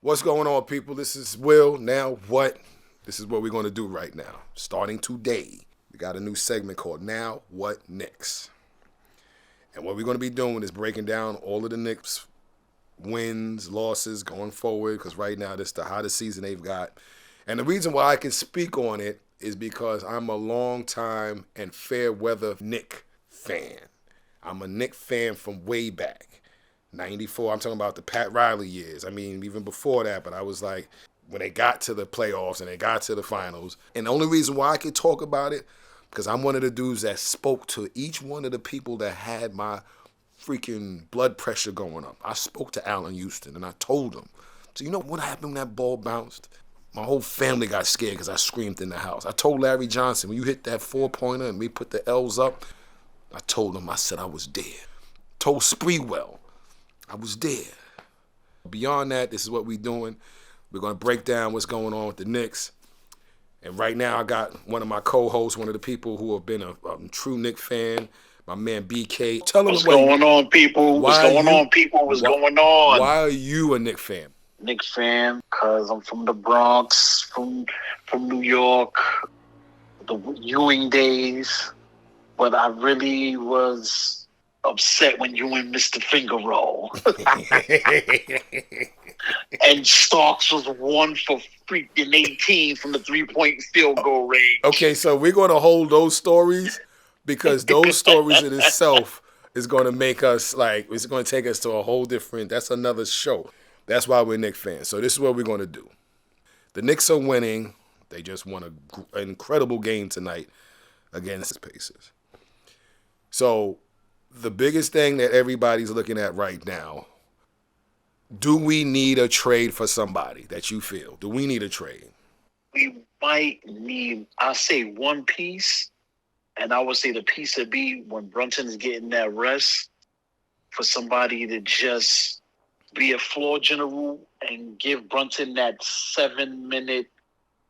What's going on, people? This is Will. Now what? This is what we're going to do right now. Starting today, we got a new segment called Now What Knicks. And what we're going to be doing is breaking down all of the Knicks wins, losses going forward, because right now this is the hottest season they've got. And the reason why I can speak on it is because I'm a long time and fair weather Knick fan. I'm a Knick fan from way back. 94, I'm talking about the Pat Riley years. I mean, even before that, but I was like, when they got to the playoffs and they got to the finals. And the only reason why I could talk about it, because I'm one of the dudes that spoke to each one of the people that had my freaking blood pressure going up. I spoke to Allen Houston and I told him. So you know what happened when that ball bounced? My whole family got scared because I screamed in the house. I told Larry Johnson, when you hit that 4-pointer and we put the L's up, I told him, I said I was dead. Told Spreewell, I was dead. Beyond that, this is what we're doing. We're going to break down what's going on with the Knicks. And right now, I got one of my co-hosts, one of the people who have been a true Knicks fan, my man BK. Tell him what's going on, people. What's going on, people? What's going on? Why are you a Knicks fan? Knicks fan, because I'm from the Bronx, from New York, the Ewing days. But I really was upset when Ewing missed the finger roll. And Starks was 1 for freaking 18 from the 3-point field goal range. Okay, so we're going to hold those stories because those stories in itself is going to make us like, it's going to take us to a whole different, that's another show. That's why we're Knicks fans. So this is what we're going to do. The Knicks are winning. They just won an incredible game tonight against the Pacers. So the biggest thing that everybody's looking at right now, do we need a trade for somebody that you feel? Do we need a trade? We might need, I'll say one piece, and I would say the piece would be when Brunson's getting that rest, for somebody to just be a floor general and give Brunson that 7-minute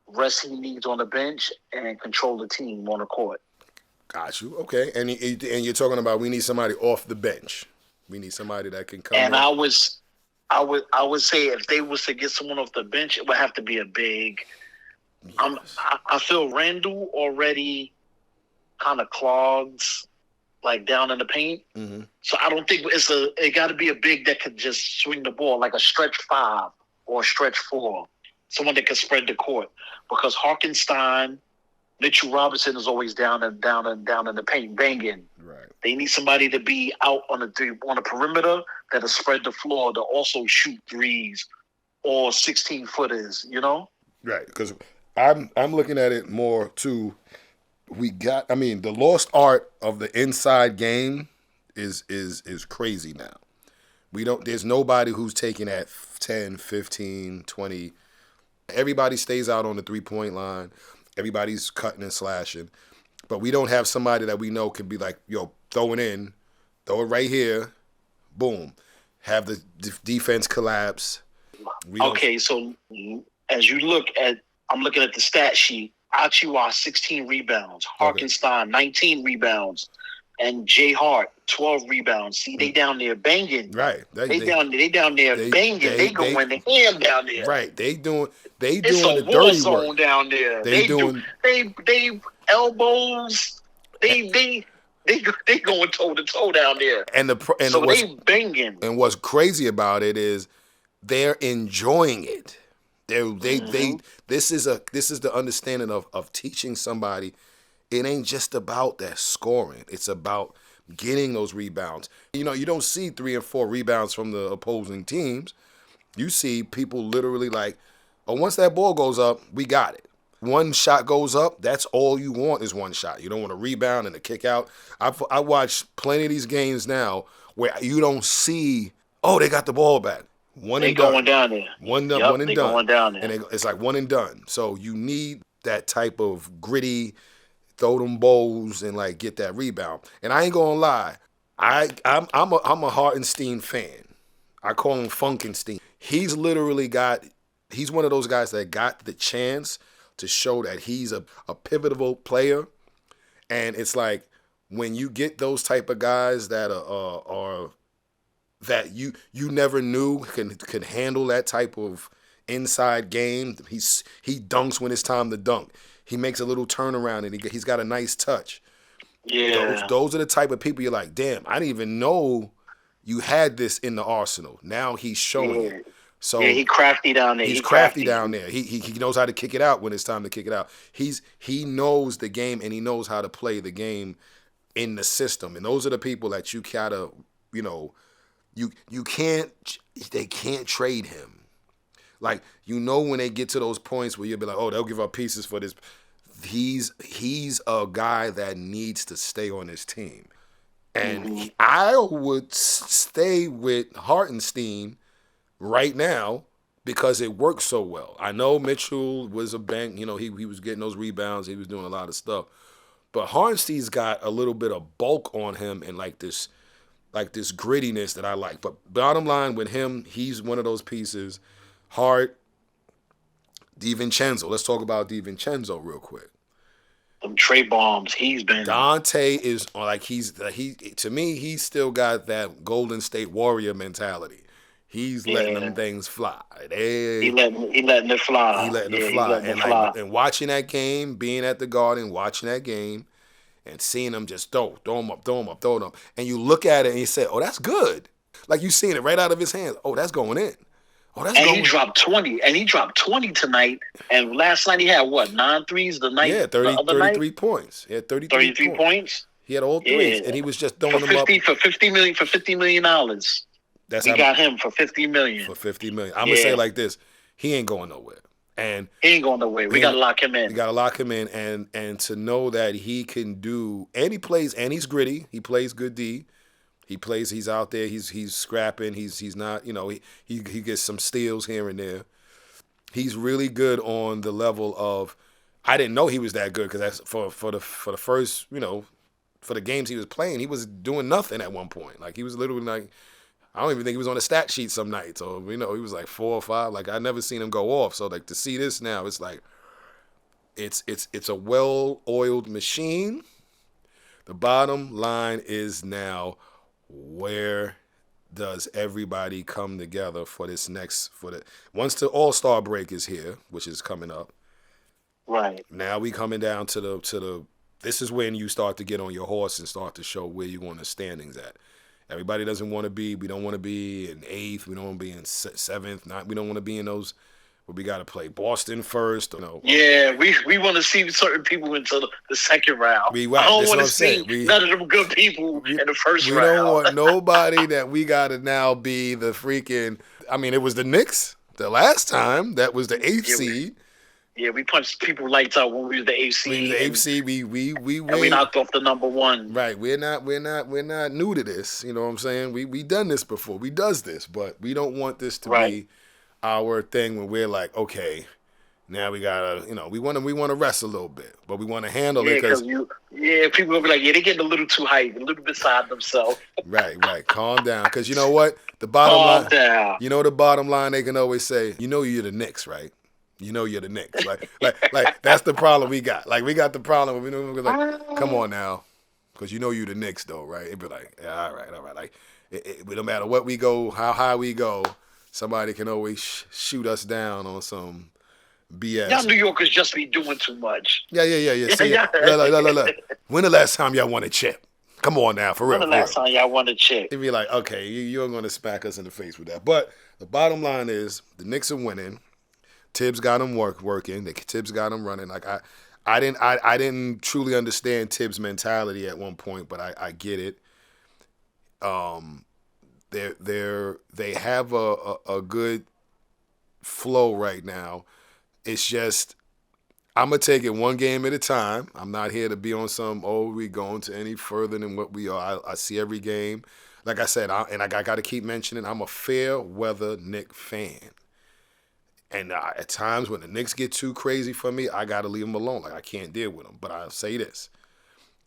rest he needs on the bench and control the team on the court. Got you. Okay. And you're talking about we need somebody off the bench. We need somebody that can come and in. I would say if they was to get someone off the bench, it would have to be a big. Yes. I feel Randall already kind of clogs like down in the paint. Mm-hmm. So I don't think it got to be a big that could just swing the ball, like a stretch 5 or a stretch 4, someone that could spread the court, because Harkenstein, Mitchell Robinson is always down in the paint banging. Right. They need somebody to be out on the perimeter that'll spread the floor to also shoot threes or 16-footers. You know. Right. Because I'm looking at it more too. The lost art of the inside game is crazy now. There's nobody who's taking at 10, 15, 20. Everybody stays out on the 3-point line. Everybody's cutting and slashing. But we don't have somebody that we know can be like, yo, throw it in, throw it right here, boom. Have the defense collapse. Okay, so as you I'm looking at the stat sheet. Achiuwa, 16 rebounds. Harkenstein, 19 rebounds. And Jay Hart, 12 rebounds. See, they down there banging. Right. They down there banging. They going the ham down there. Right. They doing the dirty war zone work down there. They elbows. They going toe to toe down there. So they banging. And what's crazy about it is they're enjoying it. This is the understanding of teaching somebody. It ain't just about that scoring. It's about getting those rebounds. You know, you don't see 3 and 4 rebounds from the opposing teams. You see people literally like, oh, once that ball goes up, we got it. One shot goes up, that's all you want is one shot. You don't want a rebound and a kick out. I watch plenty of these games now where you don't see, oh, they got the ball back. They going down there. One and done. Going down there. And it's like one and done. So you need that type of gritty, throw them bowls and like get that rebound. And I ain't gonna lie, I'm a Hartenstein fan. I call him Funkenstein. He's one of those guys that got the chance to show that he's a pivotal player. And it's like when you get those type of guys that are that you never knew can handle that type of inside game. He dunks when it's time to dunk. He makes a little turnaround and he's got a nice touch. Yeah. Those are the type of people you're like, damn, I didn't even know you had this in the arsenal. Now he's showing it. So yeah, he crafty down there. He's crafty down there. He knows how to kick it out when it's time to kick it out. He knows the game and he knows how to play the game in the system. And those are the people that you gotta, you can't, they can't trade him. Like, when they get to those points where you'll be like, oh, they'll give up pieces for this. He's a guy that needs to stay on his team. And I would stay with Hartenstein right now because it works so well. I know Mitchell was a bank. He was getting those rebounds. He was doing a lot of stuff. But Hartenstein's got a little bit of bulk on him and like this grittiness that I like. But bottom line with him, he's one of those pieces. Hart, DiVincenzo. Let's talk about DiVincenzo real quick. Them Trey bombs, he's been. Dante is like to me, he's still got that Golden State Warrior mentality. He's letting them things fly. He letting it fly. He letting it fly. And watching that game, being at the Garden, watching that game, and seeing him just throw him up. And you look at it and you say, oh, that's good. Like you seeing it right out of his hands. Oh, that's going in. Oh, that's and going he dropped 20. And he dropped 20 tonight. And last night he had what, 9 threes the night? Yeah, 33 points. He had 33 points. He had all threes. And he was just throwing them up. For $50 million. Got him for $50 million. For $50 million. I'm gonna say it like this: he ain't going nowhere, and he ain't going nowhere. We gotta lock him in. We gotta lock him in, and to know that he can do, and he plays, and he's gritty. He plays good D. He plays. He's out there. He's scrapping. He's not. He gets some steals here and there. He's really good on the level of. I didn't know he was that good because that's for the first for the games he was playing, he was doing nothing at one point. Like he was literally like. I don't even think he was on the stat sheet some nights. Or, he was like 4 or 5. Like, I never seen him go off. So, like, to see this now, it's like, it's a well-oiled machine. The bottom line is now, where does everybody come together for this once the All-Star break is here, which is coming up. Right. Now we coming down to the this is when you start to get on your horse and start to show where you want the standings at. Everybody doesn't want to be. We don't want to be in 8th. We don't want to be in 7th. We don't want to be in those where we got to play Boston first. Yeah, we want to see certain people into the second round. I don't want to see none of them good people in the first round. We don't want nobody that we got to now be the freaking. I mean, it was the Knicks the last time. That was the 8th seed. Yeah, we punched people lights out when we was the 8th seed. We knocked off the number 1. Right. We're not new to this. You know what I'm saying? We done this before. We does this, but we don't want this to be our thing when we're like, okay, now we gotta, we want to rest a little bit, but we want to handle it because people will be like, they're getting a little too hyped, a little beside themselves. Right. Calm down, because you know what? The bottom line. Down. The bottom line. They can always say, you're the Knicks, right? You're the Knicks. Like that's the problem we got. Like we got the problem. We're like, come on now, because you're the Knicks though, right? It'd be like, yeah, all right. Like no matter what we go, how high we go, somebody can always shoot us down on some BS. Y'all New Yorkers just be doing too much. Yeah. See, look. When the last time y'all won a chip? Come on now, for real. When the last time y'all won a chip? It'd be like, okay, you're going to smack us in the face with that. But the bottom line is, the Knicks are winning. Tibbs got him working. Tibbs got him running. Like I didn't truly understand Tibbs' mentality at one point, but I get it. They have a good flow right now. It's just I'm gonna take it one game at a time. I'm not here to be on we going to any further than what we are. I see every game. Like I said, I got to keep mentioning, I'm a fair weather Knicks fan. And at times when the Knicks get too crazy for me, I got to leave them alone. Like, I can't deal with them. But I'll say this.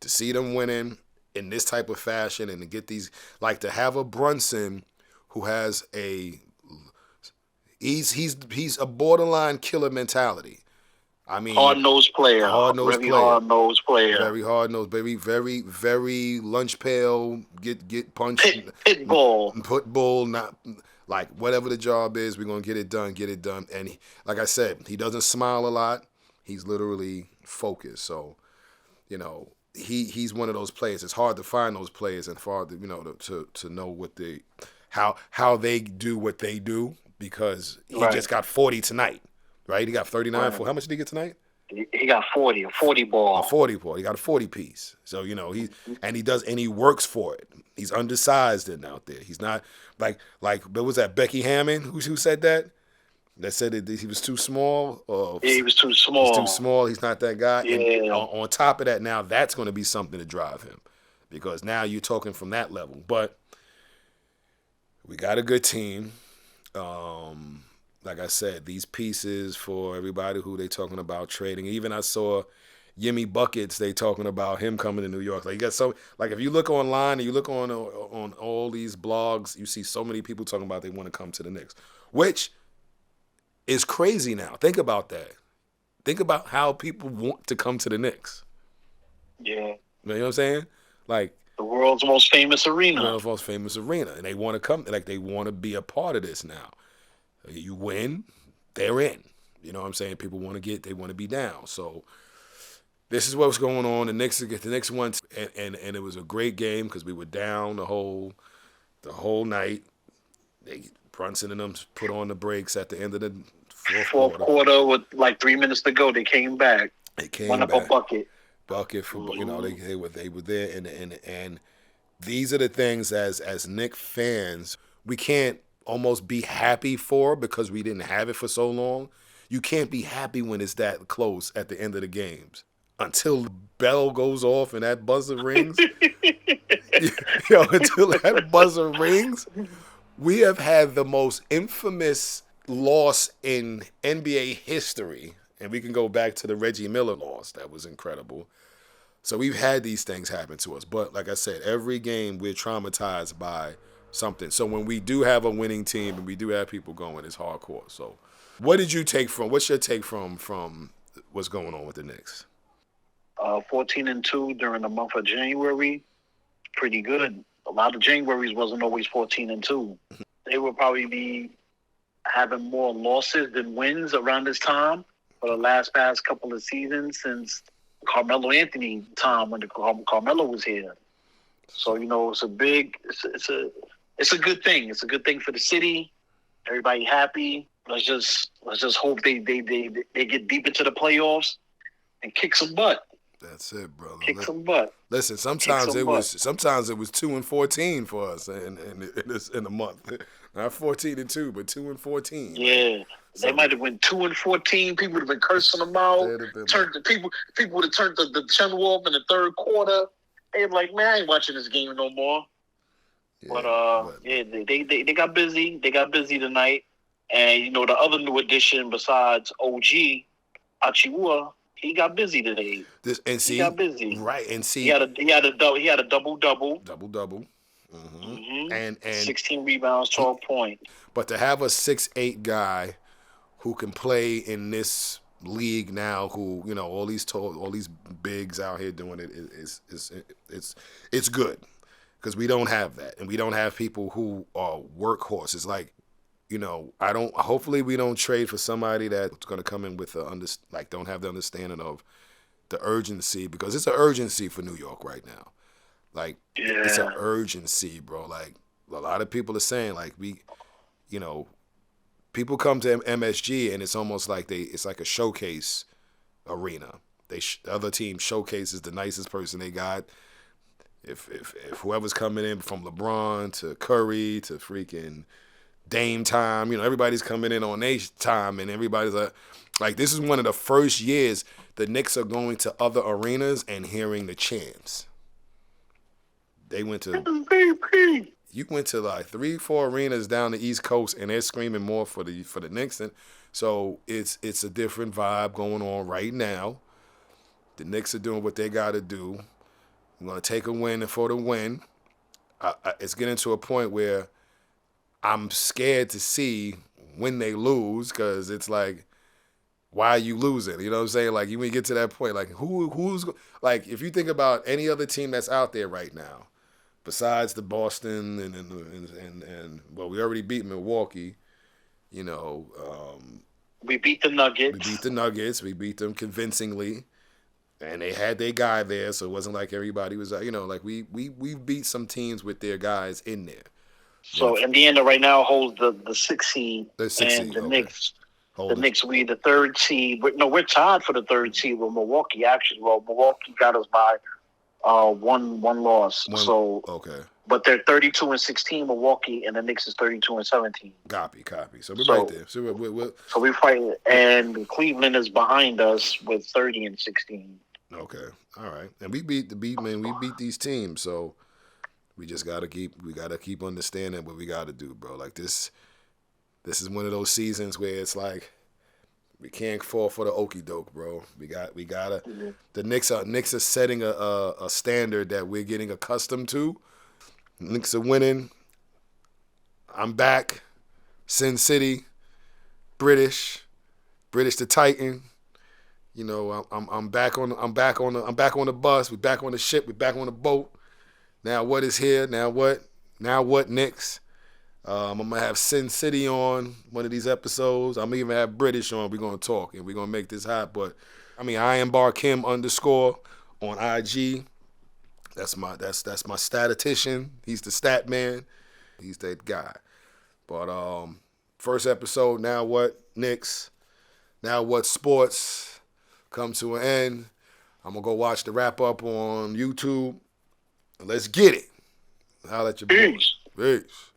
To see them winning in this type of fashion and to get these, like to have a Brunson who has he's a borderline killer mentality. I mean, hard-nosed player. Hard-nosed player. Very hard-nosed, baby. Very, very lunch pail, get punched. Pit bull. Pit bull, not Like, whatever the job is, we're going to get it done. And like I said, he doesn't smile a lot. He's literally focused. So, he's one of those players. It's hard to find those players and hard to know what how they do what they do, because he just got 40 tonight, right? He got 39 for how much did he get tonight? He got 40, a 40 ball. A 40 ball. He got a 40 piece. So, he works for it. He's undersized and out there. He's not like what was that, Becky Hammond who said that? That said that he was too small? He was too small. He's too small. He's not that guy. Yeah. And on top of that, now that's going to be something to drive him, because now you're talking from that level. But we got a good team. Like I said, these pieces for everybody who they talking about trading. Even I saw Yimmy Buckets, they talking about him coming to New York. Like, you got so, like, if you look online and you look on all these blogs, you see so many people talking about they want to come to the Knicks, which is crazy now. Think about that. Think about how people want to come to the Knicks. Yeah. You know what I'm saying? Like, the world's most famous arena. The world's most famous arena. And they want to come, like, they want to be a part of this now. You win, they're in. You know what I'm saying? People want to they want to be down. So this is what's going on. The Knicks get the next one, and it was a great game because we were down the whole night. Brunson and them put on the brakes at the end of the fourth quarter with like 3 minutes to go. They came back. Went up a bucket for they were there, and these are the things as Knick fans we can't almost be happy for, because we didn't have it for so long. You can't be happy when it's that close at the end of the games until the bell goes off and that buzzer rings. Until that buzzer rings, we have had the most infamous loss in NBA history, and we can go back to the Reggie Miller loss. That was incredible. So we've had these things happen to us, but like I said, every game we're traumatized by something. So when we do have a winning team and we do have people going, it's hardcore. So what's your take from what's going on with the Knicks? 14-2 during the month of January. Pretty good. A lot of Januaries wasn't always 14-2. They will probably be having more losses than wins around this time for the past couple of seasons since Carmelo Anthony time, when Carmelo was here. So, it's a good thing. It's a good thing for the city. Everybody happy. Let's just hope they get deep into the playoffs and kick some butt. That's it, brother. Kick some butt. Listen, sometimes it was 2-14 for us in a month. Not 14-2, but 2-14. Yeah, they might have went 2-14. People would have been cursing them out. People would have turned the channel off in the third quarter. They were like, man, I ain't watching this game no more. Yeah, they got busy. They got busy tonight. And the other new addition besides OG, Achiuwa, he got busy today. He got busy. Right, and see, he had a double. Double. Mm-hmm. And 16 rebounds, 12 points. But to have a 6'8" guy who can play in this league now, who all these bigs out here doing it it's good, because we don't have that, and we don't have people who are workhorses. Like, hopefully we don't trade for somebody that's going to come in with don't have the understanding of the urgency, because it's an urgency for New York right now. Like, It's an urgency, bro. Like, a lot of people are saying, like, people come to MSG and it's almost like it's like a showcase arena. The other team showcases the nicest person they got. If whoever's coming in, from LeBron to Curry to freaking Dame time, everybody's coming in on their time, and everybody's like, this is one of the first years the Knicks are going to other arenas and hearing the chants. You went to like 3-4 arenas down the East Coast, and they're screaming more for the Knicks. And so it's a different vibe going on right now. The Knicks are doing what they got to do. I'm going to take a win for the win. It's getting to a point where I'm scared to see when they lose, because it's like, why are you losing? You know what I'm saying? Like, when you get to that point, like, who's like, if you think about any other team that's out there right now, besides the Boston and well, we already beat Milwaukee. You know, we beat the Nuggets. We beat the Nuggets. We beat them convincingly, and they had their guy there, so it wasn't like everybody was. You know, like we beat some teams with their guys in there. So Indiana right now holds the 6th seed, and the okay. Knicks. The Knicks, we the 3rd seed. We're tied for the 3rd seed with Milwaukee. Actually, well, Milwaukee got us by one loss. Okay. But they're 32-16, Milwaukee, and the Knicks is 32-17. Copy. So we're right there. So we're fighting, and Cleveland is behind us with 30-16. Okay, all right, and we beat these teams, so we just gotta keep understanding what we gotta do, bro. Like this is one of those seasons where it's like we can't fall for the okie doke, bro. We gotta. Mm-hmm. The Knicks are setting a standard that we're getting accustomed to. Knicks are winning. I'm back. Sin City, British the Titan. You know, I'm back on the bus. We're back on the ship. We're back on the boat. Now what is here? Now what? Now what, Knicks? I'm gonna have Sin City on one of these episodes. I'm gonna even have British on. We're gonna talk and we're gonna make this hot. But I am Barkim _ on IG. That's my statistician. He's the stat man. He's that guy. But first episode, Now What Knicks, Now What Sports come to an end. I'm gonna go watch the wrap up on YouTube. Let's get it. Holla at your boys. Peace.